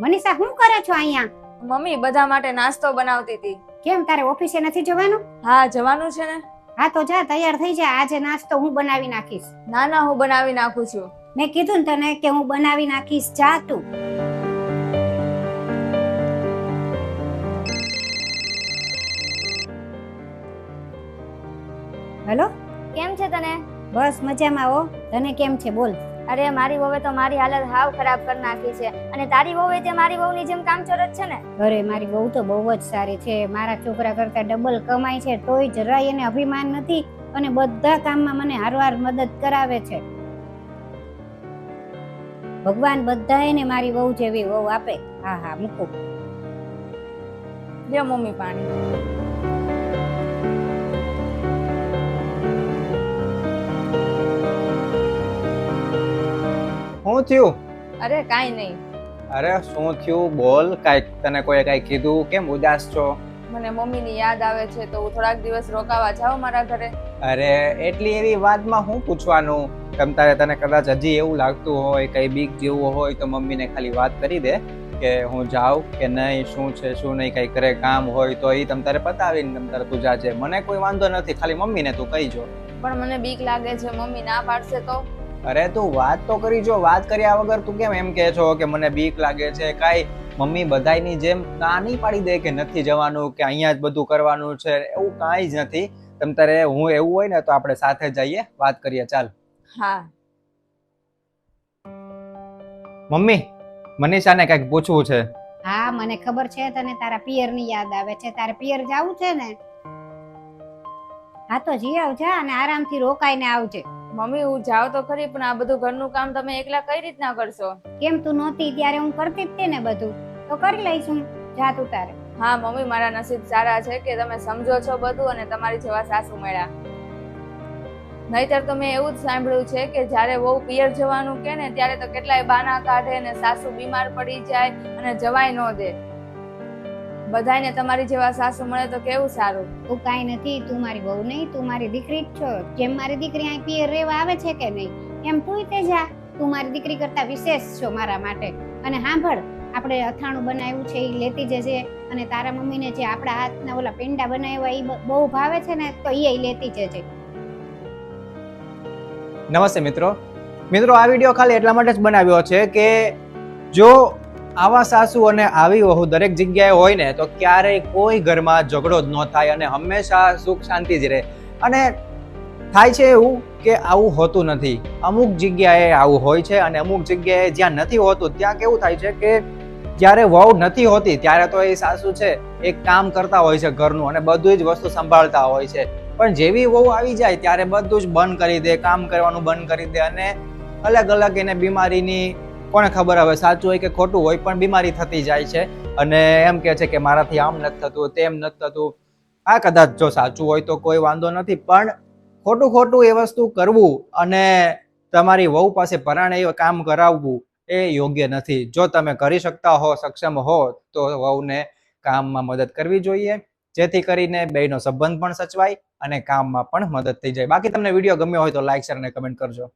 મનીષા શું કરે છો અહીંયા? મમ્મી બધા માટે નાસ્તો બનાવતી હતી. કેમ તારે ઓફિસે નથી જવાનું? હા જવાનું છે ને. હા તો જા, તૈયાર થઈ જા. આજે નાસ્તો હું બનાવી નાખીશ. ના ના હું બનાવી નાખું છું. મેં કીધું ને તને કે હું બનાવી નાખીશ, જા તું. હેલો, કેમ છે તને? બસ મજામાં હો. તને કેમ છે બોલ? અરે મારી વહુએ તો મારી હાલત હાવ ખરાબ કરી નાખી છે. અને તારી વહુએ તે મારી વહુની જેમ કામચોર જ છે ને. અરે મારી બહુ તો બહુ જ સારી છે. મારા છોકરા કરતા ડબલ કમાય છે, તોય જરાય એને અભિમાન નથી અને બધા કામમાં મને હારવાર મદદ કરાવે છે. ભગવાન બધાને મારી વહુ જેવી વહુ આપે. હા હા મૂકું. લે મમ્મી પાણી. શું થયું? અરે કાઈ નહીં. અરે શું થયું બોલ. કાંઈક તને કોઈ કાંઈ કીધું? કેમ ઉદાસ છો? મને મમ્મીની યાદ આવે છે તો હું થોડાક દિવસ રોકાવા જાઉં મારા ઘરે. અરે એટલી એવી વાતમાં શું પૂછવાનું? તને કદાચ હજી એવું લાગતું હોય, કઈ બીક જેવું હોય તો મમ્મીને ખાલી વાત કરી દે કે હું જાઉં કે નહીં, શું છે શું નહીં, કઈ કરે કામ હોય તો એ તારે પતાવીને તું જાજે. મને કોઈ વાંધો નથી, ખાલી મમ્મીને તું કહી જો. પણ મને બીક લાગે છે, મમ્મી ના પાડશે તો? અરે તું વાત તો કરી જો. વાત કર્યા વગર તું કેમ એમ કહે છો કે મને બીક લાગે છે? કાંઈ મમ્મી બધાયની જેમ ના નહીં પાડી દે કે નથી જવાનું કે અહીંયા જ બધું કરવાનું છે, એવું કાંઈ જ નથી. તારે હું એવું હોય ને તો આપણે સાથે જઈએ, વાત કરીએ. ચાલ. હા. મમ્મી, મનીષાને કંઈક પૂછવું છે. હા મને ખબર છે તને તારા પિયરની યાદ આવે છે. તારે પિયર જાવું છે ને? હા તો જી આવજે અને આરામથી રોકાઈને આવજે. મમ્મી હું જાઉં તો ખરી, પણ આ બધું ઘરનું કામ તમે એકલા કઈ રીતના કરશો? કેમ તું નહોતી ત્યારે હું કરતી જ તે ને બધું, તો કરી લઈશું. જા તું તારે. હા મમ્મી મારા નસીબ સારા છે કે તમે સમજો છો બધું અને તમારી જેવા સાસુ મળ્યા. નહીતર તો મેં એવું જ સાંભળ્યું છે કે જ્યારે વહુ પિયર જવાનું કે ને ત્યારે તો કેટલાય બાના કાઢે ને સાસુ બીમાર પડી જાય અને જવાય ન દે. બધાને તમારી જેવા સાસુ મળે તો કેવું સારું. તું કાંઈ નથી, તું મારી વહુ નહીં, તું મારી દીકરી જ છો. જેમ મારી દીકરી અહીં પિયર રહેવા આવે છે કે નહીં, એમ તું તે જા. તું મારી દીકરી કરતા વિશેષ છો મારા માટે. અને સાંભળ, આપણે અથાણું બનાવ્યું છે એ લેતી જજે. અને તારા મમ્મીને જે આપણા હાથના ઓલા પેંડા બનાવ્યા એ બહુ ભાવે છે ને, તો એ લેતી જજે. નમસ્તે મિત્રો. આ વિડીયો ખાલી એટલા માટે જ બનાવ્યો છે કે જો આવા સાસુ અને આવી વહુ દરેક જગ્યાએ હોય ને તો ક્યારેય કોઈ ઘરમાં ઝઘડો જ ન થાય અને હંમેશા સુખ શાંતિ જ રહે. અને થાય છે એવું કે આવું હોતું નથી. અમુક જગ્યાએ આવું હોય છે અને અમુક જગ્યાએ જ્યાં નથી હોતું ત્યાં કેવું થાય છે કે જ્યારે વહુ નથી હોતી ત્યારે તો એ સાસુ છે એક કામ કરતા હોય છે ઘરનું અને બધું જ વસ્તુ સંભાળતા હોય છે. પણ જેવી વહુ આવી જાય ત્યારે બધું જ બંધ કરી દે, કામ કરવાનું બંધ કરી દે અને અલગ અલગ એને બીમારીની કોને ખબર હવે સાચું હોય કે ખોટું હોય, પણ બીમારી થતી જાય છે અને એમ કે છે કે મારાથી આમ નથી થતું, તેમ નથી થતું. આ કદાચ જો સાચું હોય તો કોઈ વાંધો નથી, પણ ખોટું એ વસ્તુ કરવું અને તમારી વહુ પાસે પરાણે એ કામ કરાવવું એ યોગ્ય નથી. જો તમે કરી શકતા હો, સક્ષમ હો તો વહુને કામમાં મદદ કરવી જોઈએ, જેથી કરીને બેયનો સંબંધ પણ સચવાય અને કામમાં પણ મદદ થઈ જાય. બાકી તમને વિડીયો ગમ્યો હોય તો લાઈક, શેર અને કમેન્ટ કરજો.